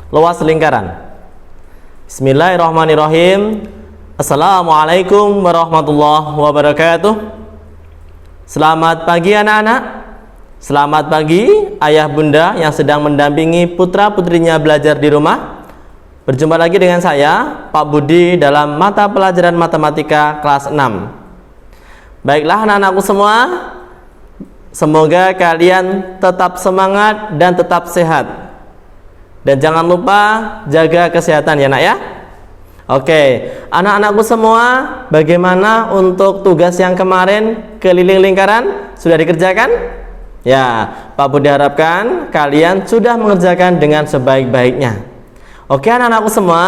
luas lingkaran. Bismillahirrahmanirrahim. Assalamualaikum warahmatullahi wabarakatuh. Selamat pagi anak-anak. Selamat pagi ayah bunda yang sedang mendampingi putra-putrinya belajar di rumah. Berjumpa lagi dengan saya, Pak Budi, dalam mata pelajaran matematika kelas 6. Baiklah anak-anakku semua, semoga kalian tetap semangat dan tetap sehat. Dan jangan lupa jaga kesehatan ya nak ya. Oke, anak-anakku semua, bagaimana untuk tugas yang kemarin keliling lingkaran? Sudah dikerjakan? Ya, Pak Budi harapkan kalian sudah mengerjakan dengan sebaik-baiknya. Oke anak-anakku semua,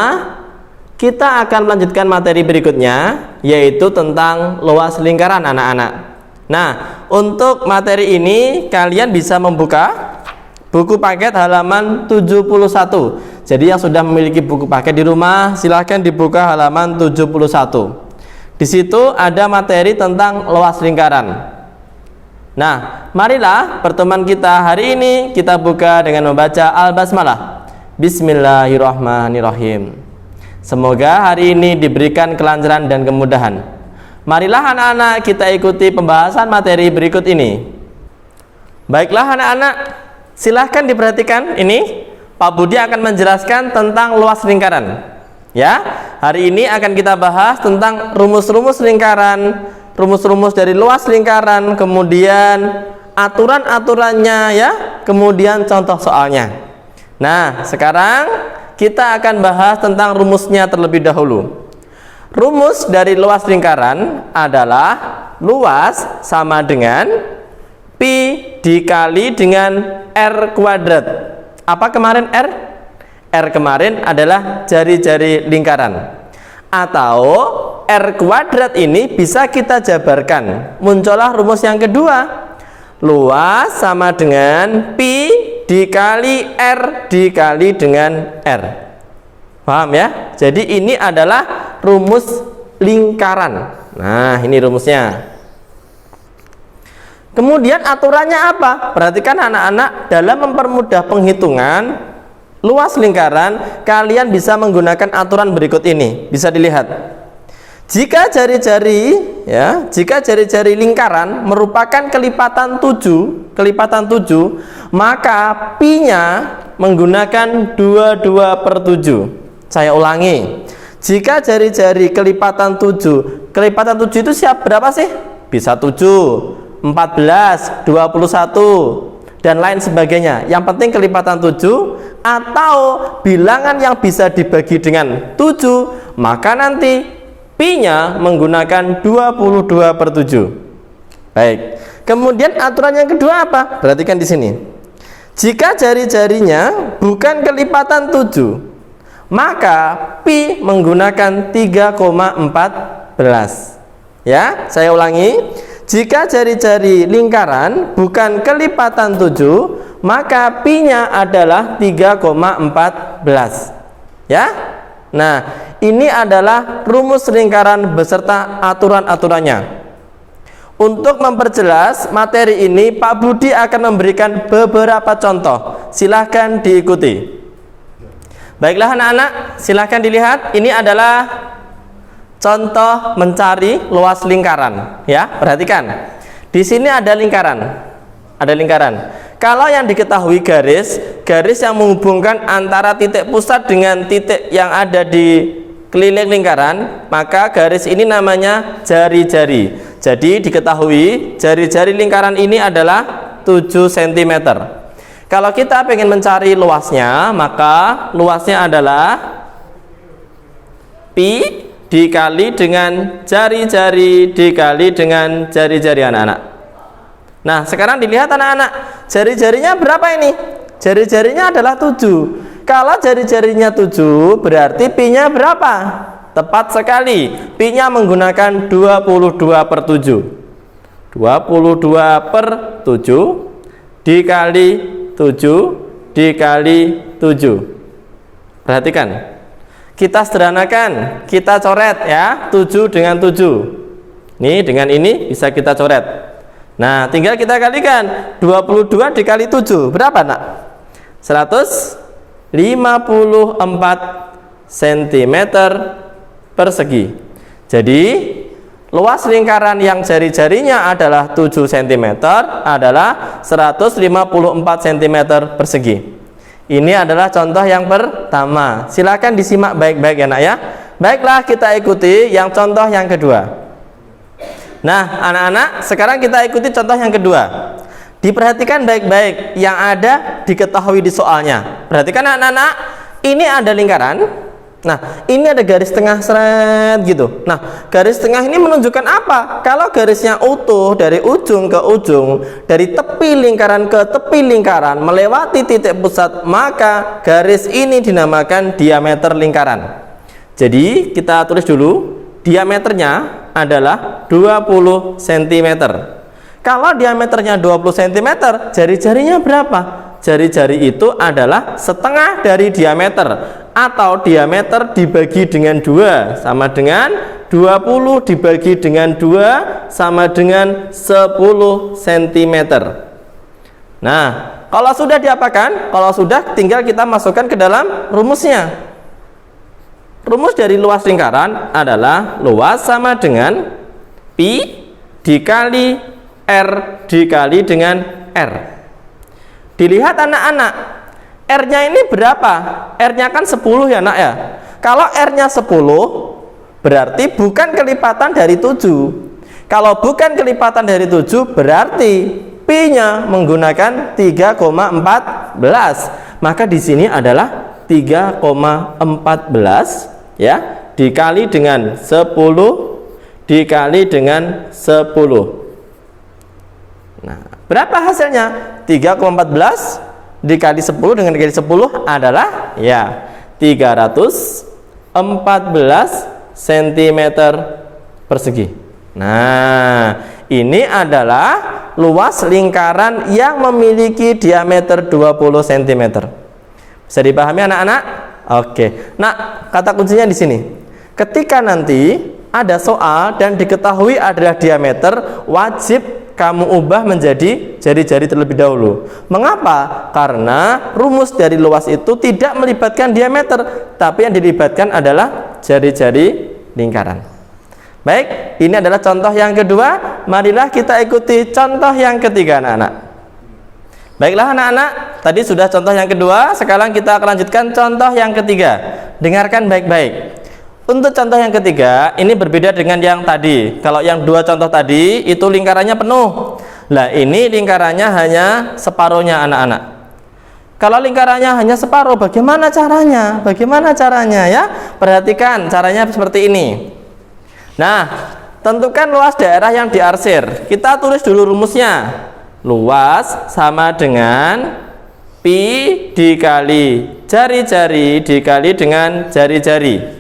kita akan melanjutkan materi berikutnya, yaitu tentang luas lingkaran anak-anak. Nah, untuk materi ini kalian bisa membuka buku paket halaman 71. Jadi yang sudah memiliki buku paket di rumah, silahkan dibuka halaman 71. Di situ ada materi tentang luas lingkaran. Nah, marilah pertemuan kita hari ini kita buka dengan membaca Al-Basmalah. Bismillahirrahmanirrahim. Semoga hari ini diberikan kelancaran dan kemudahan. Marilah anak-anak kita ikuti pembahasan materi berikut ini. Baiklah anak-anak, silahkan diperhatikan ini. Pak Budi akan menjelaskan tentang luas lingkaran. Ya, hari ini akan kita bahas tentang rumus-rumus lingkaran, rumus-rumus dari luas lingkaran, kemudian aturan-aturannya ya, kemudian contoh soalnya. Nah, sekarang kita akan bahas tentang rumusnya terlebih dahulu. Rumus dari luas lingkaran adalah luas sama dengan pi dikali dengan R kuadrat. Apa kemarin R? R kemarin adalah jari-jari lingkaran. Atau R kuadrat ini bisa kita jabarkan. Muncullah rumus yang kedua. Luas sama dengan pi dikali R dikali dengan R. Paham ya? Jadi ini adalah rumus lingkaran. Nah, ini rumusnya. Kemudian aturannya apa? Perhatikan anak-anak, dalam mempermudah penghitungan luas lingkaran, kalian bisa menggunakan aturan berikut ini. Bisa dilihat. Jika jari-jari lingkaran merupakan kelipatan 7, maka pi-nya menggunakan 22/7. Saya ulangi. Jika jari-jari kelipatan 7 itu berapa sih? Bisa 7, 14, 21 dan lain sebagainya. Yang penting kelipatan 7 atau bilangan yang bisa dibagi dengan 7, maka nanti pi-nya menggunakan 22/7. Baik. Kemudian aturan yang kedua apa? Perhatikan di sini. Jika jari-jarinya bukan kelipatan 7, maka pi menggunakan 3,14. Ya, saya ulangi. Jika jari-jari lingkaran bukan kelipatan 7, maka pi-nya adalah 3,14. Ya. Nah, ini adalah rumus lingkaran beserta aturan-aturannya. Untuk memperjelas materi ini, Pak Budi akan memberikan beberapa contoh. Silahkan diikuti. Baiklah anak-anak, silahkan dilihat. Ini adalah contoh mencari luas lingkaran, ya. Perhatikan. Di sini ada lingkaran. Ada lingkaran. Kalau yang diketahui garis yang menghubungkan antara titik pusat dengan titik yang ada di keliling lingkaran, maka garis ini namanya jari-jari. Jadi diketahui jari-jari lingkaran ini adalah 7 cm. Kalau kita ingin mencari luasnya, maka luasnya adalah pi dikali dengan jari-jari dikali dengan jari-jari anak-anak. Nah, sekarang dilihat anak-anak, jari-jarinya berapa ini? Jari-jarinya adalah 7. Kalau jari-jarinya 7, berarti pi-nya berapa? Tepat sekali, pi-nya menggunakan 22/7. 22/7 dikali 7 dikali 7. Perhatikan. Kita sederhanakan, kita coret ya, 7 dengan 7. Nih, dengan ini bisa kita coret. Nah, tinggal kita kalikan 22 dikali 7. Berapa, Nak? 100 cm persegi. Jadi luas lingkaran yang jari-jarinya adalah 7 cm adalah 154 cm persegi. Ini adalah contoh yang pertama. Silakan disimak baik-baik ya nak ya. Baiklah, kita ikuti yang contoh yang kedua. Nah anak-anak, sekarang kita ikuti contoh yang kedua. Diperhatikan baik-baik yang ada diketahui di soalnya. Perhatikan anak-anak, ini ada lingkaran. Nah, ini ada garis tengah seret gitu. Nah, garis tengah ini menunjukkan apa? Kalau garisnya utuh dari ujung ke ujung, dari tepi lingkaran ke tepi lingkaran, melewati titik pusat, maka garis ini dinamakan diameter lingkaran. Jadi, kita tulis dulu, diameternya adalah 20 cm. Kalau diameternya 20 cm, jari-jarinya berapa? Jari-jari itu adalah setengah dari diameter, atau diameter dibagi dengan 2 sama dengan 20 dibagi dengan 2 sama dengan 10 cm. Nah, kalau sudah diapakan? Kalau sudah, tinggal kita masukkan ke dalam rumusnya. Rumus dari luas lingkaran adalah luas sama dengan pi dikali R dikali dengan R. Dilihat anak-anak, R-nya ini berapa? R-nya kan 10 ya nak ya. Kalau R-nya 10 berarti bukan kelipatan dari 7. Kalau bukan kelipatan dari 7 berarti Pi-nya menggunakan 3,14. Maka di sini adalah 3,14 ya, dikali dengan 10 dikali dengan 10. Nah, berapa hasilnya? 3,14 dikali 10 dengan dikali 10 adalah ya 314 cm persegi. Nah, ini adalah luas lingkaran yang memiliki diameter 20 cm. Bisa dipahami anak-anak? Oke. Nah, kata kuncinya di sini. Ketika nanti ada soal dan diketahui adalah diameter, wajib kamu ubah menjadi jari-jari terlebih dahulu. Mengapa? Karena rumus dari luas itu tidak melibatkan diameter, tapi yang dilibatkan adalah jari-jari lingkaran. Baik, ini adalah contoh yang kedua. Marilah kita ikuti contoh yang ketiga anak-anak. Baiklah anak-anak, tadi sudah contoh yang kedua, sekarang kita akan lanjutkan contoh yang ketiga. Dengarkan baik-baik. Untuk contoh yang ketiga, ini berbeda dengan yang tadi. Kalau yang dua contoh tadi, itu lingkarannya penuh. Nah, ini lingkarannya hanya separuhnya anak-anak. Kalau lingkarannya hanya separuh, bagaimana caranya? Bagaimana caranya ya? Perhatikan, caranya seperti ini. Nah, tentukan luas daerah yang diarsir. Kita tulis dulu rumusnya. Luas sama dengan Pi dikali jari-jari dikali dengan jari-jari.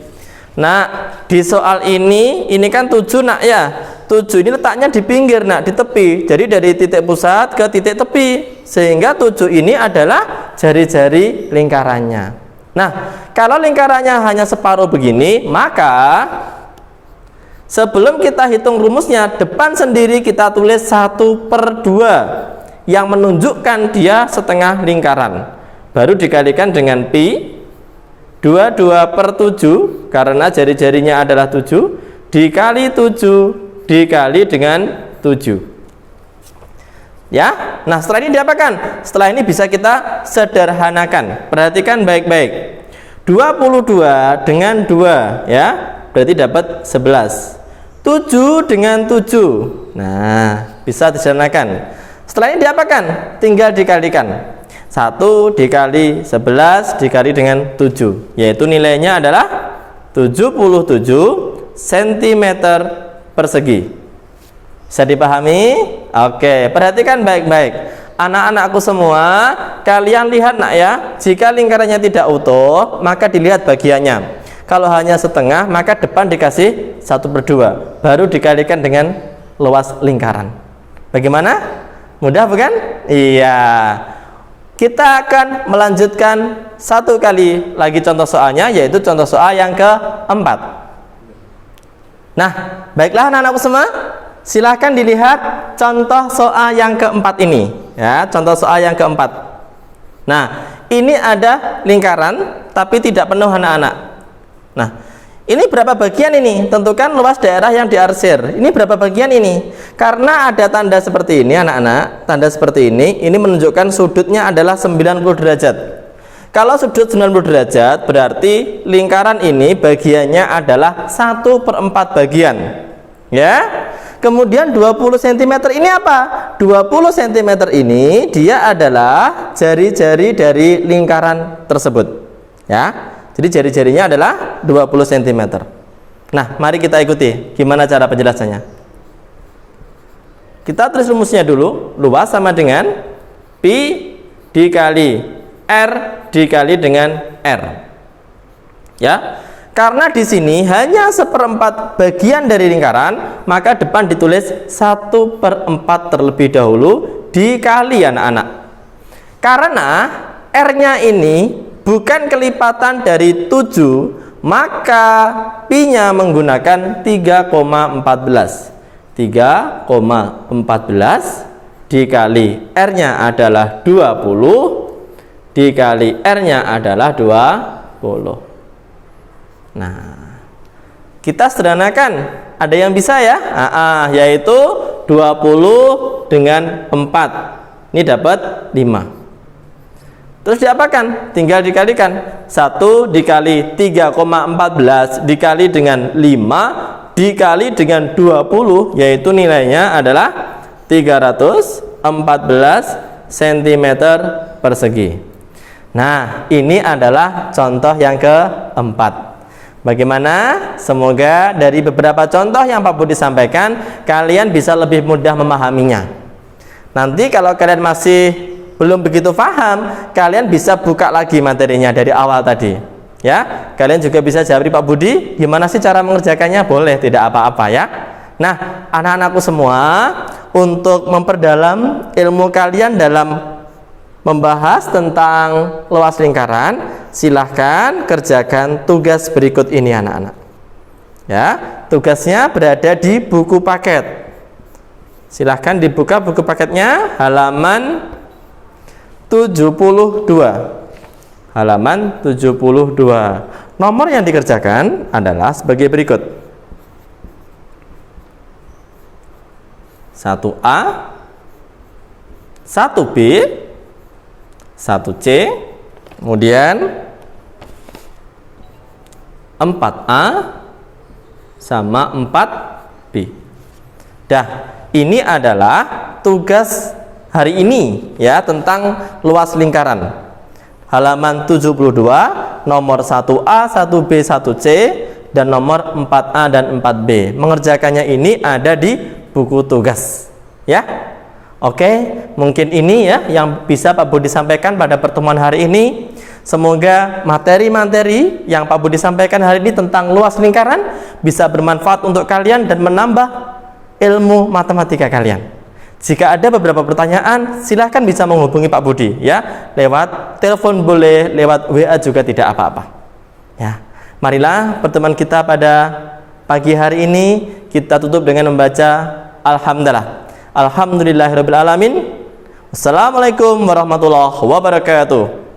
Nah, di soal ini kan 7 nak ya. 7 ini letaknya di pinggir nak, di tepi. Jadi dari titik pusat ke titik tepi. Sehingga 7 ini adalah jari-jari lingkarannya. Nah, kalau lingkarannya hanya separuh begini, maka sebelum kita hitung rumusnya, depan sendiri kita tulis 1/2 yang menunjukkan dia setengah lingkaran. Baru dikalikan dengan Pi 22/7 karena jari-jarinya adalah 7 dikali 7 dikali dengan 7 ya. Nah, setelah ini diapakan? Setelah ini bisa kita sederhanakan. Perhatikan baik-baik. 22 dengan 2 ya, berarti dapat 11. 7 dengan 7. Nah, bisa disederhanakan. Setelah ini diapakan? Tinggal dikalikan. 1 dikali 11 dikali dengan 7, yaitu nilainya adalah 77 cm persegi. Bisa dipahami? Oke, perhatikan baik-baik. Anak-anakku semua, kalian lihat nak ya, jika lingkarannya tidak utuh, maka dilihat bagiannya. Kalau hanya setengah, maka depan dikasih 1/2, baru dikalikan dengan luas lingkaran. Bagaimana? Mudah bukan? Iya. Kita akan melanjutkan satu kali lagi contoh soalnya, yaitu contoh soal yang keempat. Nah, baiklah anak-anakku semua, silahkan dilihat contoh soal yang keempat ini ya, contoh soal yang keempat. Nah, ini ada lingkaran tapi tidak penuh anak-anak. Nah, ini berapa bagian ini? Tentukan luas daerah yang diarsir. Ini berapa bagian ini? Karena ada tanda seperti ini anak-anak, tanda seperti ini menunjukkan sudutnya adalah 90 derajat. Kalau sudut 90 derajat berarti lingkaran ini bagiannya adalah 1/4 bagian. Ya. Kemudian 20 cm ini apa? 20 cm ini dia adalah jari-jari dari lingkaran tersebut. Ya. Jadi jari-jarinya adalah 20 cm. Nah, mari kita ikuti gimana cara penjelasannya. Kita tulis rumusnya dulu. Luas sama dengan pi dikali r dikali dengan r. Ya. Karena di sini hanya 1/4 bagian dari lingkaran, maka depan ditulis 1/4 terlebih dahulu dikali anak-anak. Karena r-nya ini bukan kelipatan dari 7, maka pi-nya menggunakan 3,14. 3,14 dikali r-nya adalah 20 dikali r-nya adalah 20. Nah, kita sederhanakan. Ada yang bisa ya? Yaitu 20 dengan 4. Ini dapat 5. Terus diapakan? Tinggal dikalikan. 1 dikali 3,14 dikali dengan 5 dikali dengan 20, yaitu nilainya adalah 314 cm persegi. Nah, ini adalah contoh yang keempat. Bagaimana? Semoga dari beberapa contoh yang Pak Budi sampaikan, kalian bisa lebih mudah memahaminya. Nanti kalau kalian masih belum begitu paham, kalian bisa buka lagi materinya dari awal tadi. Ya, kalian juga bisa jawab Pak Budi, gimana sih cara mengerjakannya? Boleh, tidak apa-apa ya. Nah, anak-anakku semua, untuk memperdalam ilmu kalian dalam membahas tentang luas lingkaran, silahkan kerjakan tugas berikut ini anak-anak. Ya, tugasnya berada di buku paket. Silahkan dibuka buku paketnya, halaman 72. Halaman 72. Nomor yang dikerjakan adalah sebagai berikut. 1A, 1B, 1C, kemudian 4A sama 4B. Dah, ini adalah tugas hari ini ya, tentang luas lingkaran. Halaman 72, nomor 1A, 1B, 1C, dan nomor 4A dan 4B. Mengerjakannya ini ada di buku tugas. Ya. Oke, mungkin ini ya yang bisa Pak Budi sampaikan pada pertemuan hari ini. Semoga materi-materi yang Pak Budi sampaikan hari ini tentang luas lingkaran bisa bermanfaat untuk kalian dan menambah ilmu matematika kalian. Jika ada beberapa pertanyaan, silahkan bisa menghubungi Pak Budi ya, lewat telepon boleh, lewat WA juga tidak apa-apa. Ya, marilah pertemuan kita pada pagi hari ini kita tutup dengan membaca Alhamdulillah. Alhamdulillahirabbil alamin. Wassalamualaikum warahmatullahi wabarakatuh.